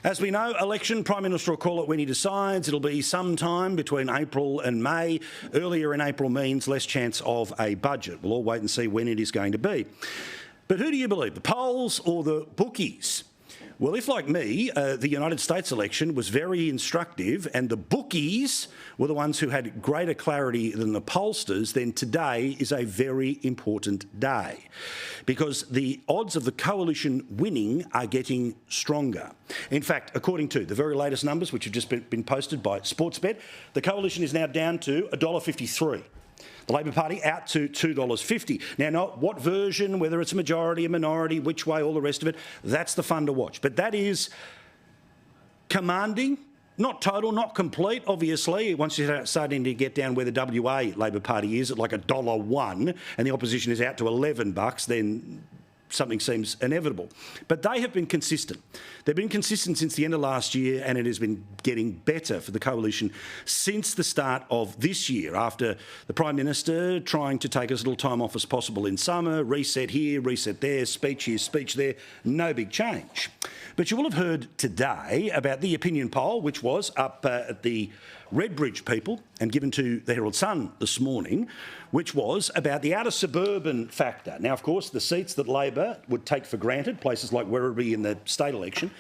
As we know, election, Prime Minister will call it when he decides. It'll be sometime between April and May. Earlier in April means less chance of a budget. We'll all wait and see when it is going to be. But who do you believe, the polls or the bookies? Well, if, like me, the United States election was very instructive and the bookies were the ones who had greater clarity than the pollsters, then today is a very important day because the odds of the coalition winning are getting stronger. In fact, according to the very latest numbers, which have just been posted by Sportsbet, the coalition is now down to $1.53. The Labor Party out to $2.50. Now, not what version, whether it's a majority, a minority, which way, all the rest of it, that's the fun to watch. But that is commanding, not total, not complete, obviously. Once you're starting to get down where the WA Labor Party is at like $1.01 and the opposition is out to $11, then something seems inevitable. But they have been consistent. They've been consistent since the end of last year, and it has been getting better for the coalition since the start of this year, after the Prime Minister trying to take as little time off as possible in summer, reset here, reset there, speech here, speech there, no big change. But you will have heard today about the opinion poll, which was up at the Redbridge people and given to the Herald Sun this morning, which was about the outer suburban factor. Now, of course, the seats that Labor would take for granted, places like Werribee in the state election,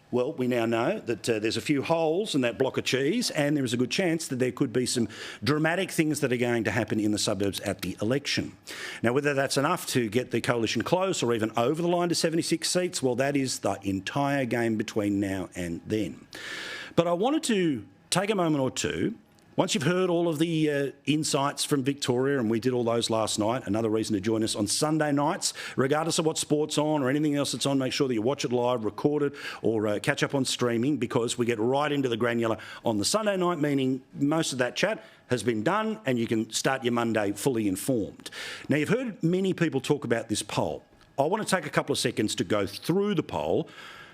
well, we now know that there's a few holes in that block of cheese and there is a good chance that there could be some dramatic things that are going to happen in the suburbs at the election. Now, whether that's enough to get the coalition close or even over the line to 76 seats, well, that is the entire game between now and then. But I wanted to take a moment or two. Once you've heard all of the insights from Victoria, and we did all those last night, another reason to join us on Sunday nights, regardless of what sport's on or anything else that's on, make sure that you watch it live, record it, or catch up on streaming, because we get right into the granular on the Sunday night, meaning most of that chat has been done and you can start your Monday fully informed. Now, you've heard many people talk about this poll. I want to take a couple of seconds to go through the poll,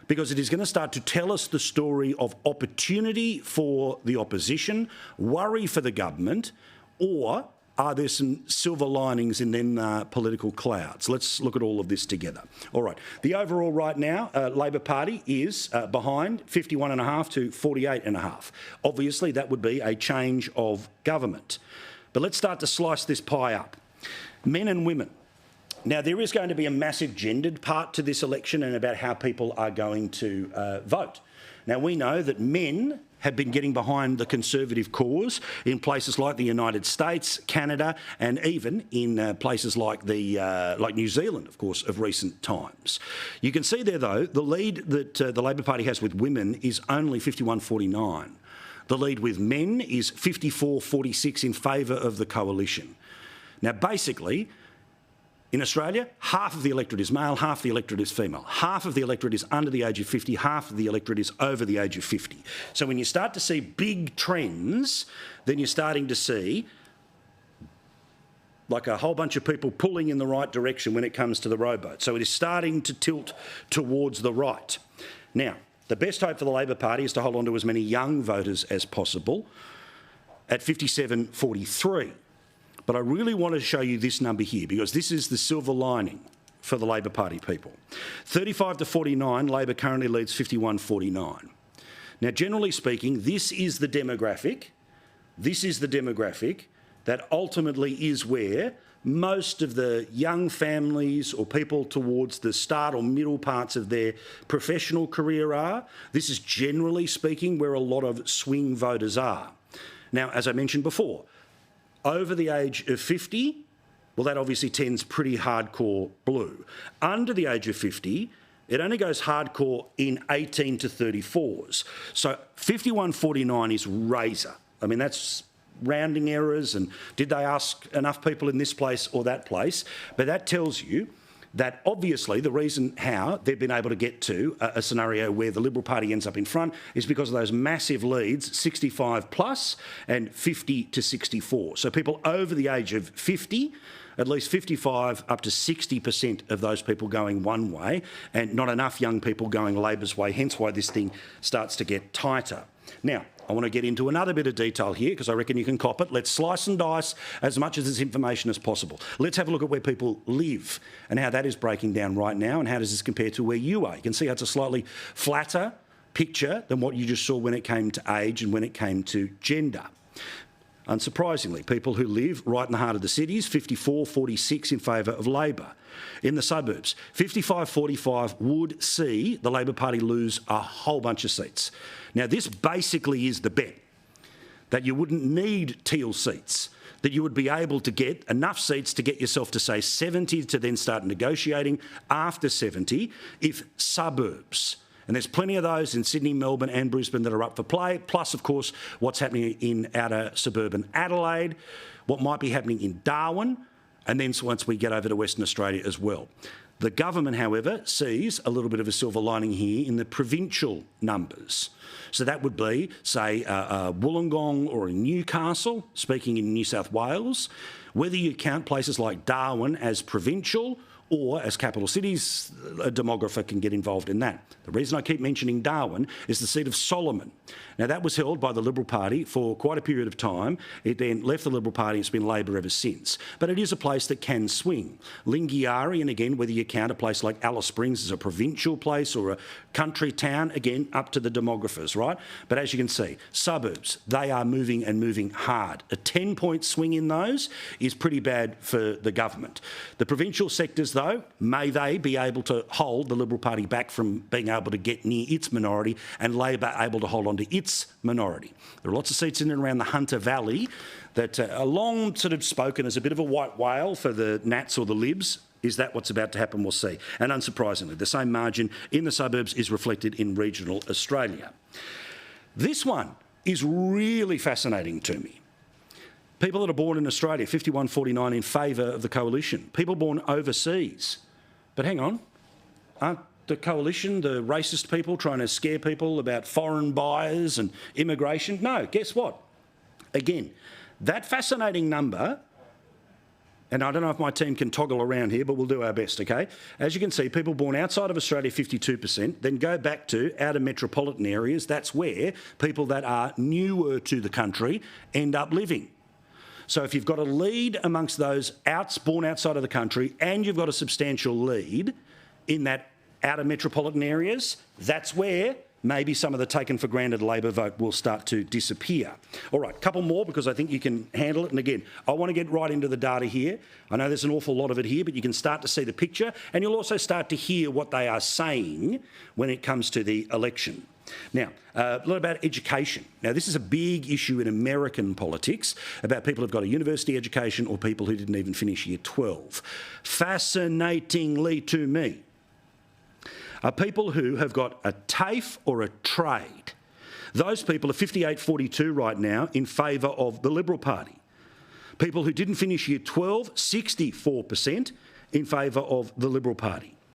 because it is going to start to tell us the story of opportunity for the opposition, worry for the government, or are there some silver linings in them political clouds? Let's look at all of this together. All right. The overall right now, Labor Party is behind 51.5 to 48.5. Obviously, that would be a change of government. But let's start to slice this pie up. Men and women. Now, there is going to be a massive gendered part to this election and about how people are going to vote. Now, we know that men have been getting behind the Conservative cause in places like the United States, Canada, and even in places like New Zealand, of course, of recent times. You can see there, though, the lead that the Labor Party has with women is only 51-49. The lead with men is 54-46 in favour of the coalition. Now, basically, in Australia, half of the electorate is male, half the electorate is female. Half of the electorate is under the age of 50, half of the electorate is over the age of 50. So when you start to see big trends, then you're starting to see like a whole bunch of people pulling in the right direction when it comes to the rowboat. So it is starting to tilt towards the right. Now, the best hope for the Labor Party is to hold on to as many young voters as possible at 57-43. But I really want to show you this number here, because this is the silver lining for the Labor Party people. 35-49, Labor currently leads 51-49. Now, generally speaking, this is the demographic that ultimately is where most of the young families or people towards the start or middle parts of their professional career are. This is generally speaking where a lot of swing voters are. Now, as I mentioned before, over the age of 50, well, that obviously tends pretty hardcore blue. Under the age of 50, it only goes hardcore in 18 to 34s. So 51-49 is razor. I mean, that's rounding errors, and did they ask enough people in this place or that place? But that tells you that obviously the reason how they've been able to get to a scenario where the Liberal Party ends up in front is because of those massive leads, 65 plus and 50 to 64. So people over the age of 50, at least 55 up to 60% of those people going one way, and not enough young people going Labor's way, hence why this thing starts to get tighter. Now, I want to get into another bit of detail here because I reckon you can cop it. Let's slice and dice as much of this information as possible. Let's have a look at where people live and how that is breaking down right now, and how does this compare to where you are. You can see how it's a slightly flatter picture than what you just saw when it came to age and when it came to gender. Unsurprisingly, people who live right in the heart of the cities, 54-46 in favour of Labor. In the suburbs, 55-45 would see the Labor Party lose a whole bunch of seats. Now, this basically is the bet, that you wouldn't need teal seats, that you would be able to get enough seats to get yourself to, say, 70 to then start negotiating after 70 if suburbs. And there's plenty of those in Sydney, Melbourne and Brisbane that are up for play, plus, of course, what's happening in outer suburban Adelaide, what might be happening in Darwin, and then once we get over to Western Australia as well. The government, however, sees a little bit of a silver lining here in the provincial numbers. So that would be, say, Wollongong or Newcastle, speaking in New South Wales. Whether you count places like Darwin as provincial or as capital cities, a demographer can get involved in that. The reason I keep mentioning Darwin is the seat of Solomon. Now, that was held by the Liberal Party for quite a period of time. It then left the Liberal Party. It's been Labor ever since. But it is a place that can swing. Lingiari, and again, whether you count a place like Alice Springs as a provincial place or a country town, again, up to the demographers, right? But as you can see, suburbs, they are moving and moving hard. A 10-point swing in those is pretty bad for the government. The provincial sectors, though, may they be able to hold the Liberal Party back from being able to get near its minority and Labor able to hold on to its minority. There are lots of seats in and around the Hunter Valley that are long sort of spoken as a bit of a white whale for the Nats or the Libs. Is that what's about to happen? We'll see. And unsurprisingly, the same margin in the suburbs is reflected in regional Australia. This one is really fascinating to me. People that are born in Australia, 51-49 in favour of the coalition. People born overseas. But hang on, aren't the coalition the racist people trying to scare people about foreign buyers and immigration? No, guess what? Again, that fascinating number, and I don't know if my team can toggle around here, but we'll do our best, okay? As you can see, people born outside of Australia, 52%, then go back to outer metropolitan areas. That's where people that are newer to the country end up living. So if you've got a lead amongst those born outside of the country and you've got a substantial lead in that outer metropolitan areas, that's where maybe some of the taken for granted Labor vote will start to disappear. All right, a couple more because I think you can handle it. And again, I want to get right into the data here. I know there's an awful lot of it here, but you can start to see the picture and you'll also start to hear what they are saying when it comes to the election. Now, a lot about education. Now, this is a big issue in American politics about people who've got a university education or people who didn't even finish year 12. Fascinatingly to me, are people who have got a TAFE or a trade. Those people are 58-42 right now in favour of the Liberal Party. People who didn't finish year 12, 64% in favour of the Liberal Party.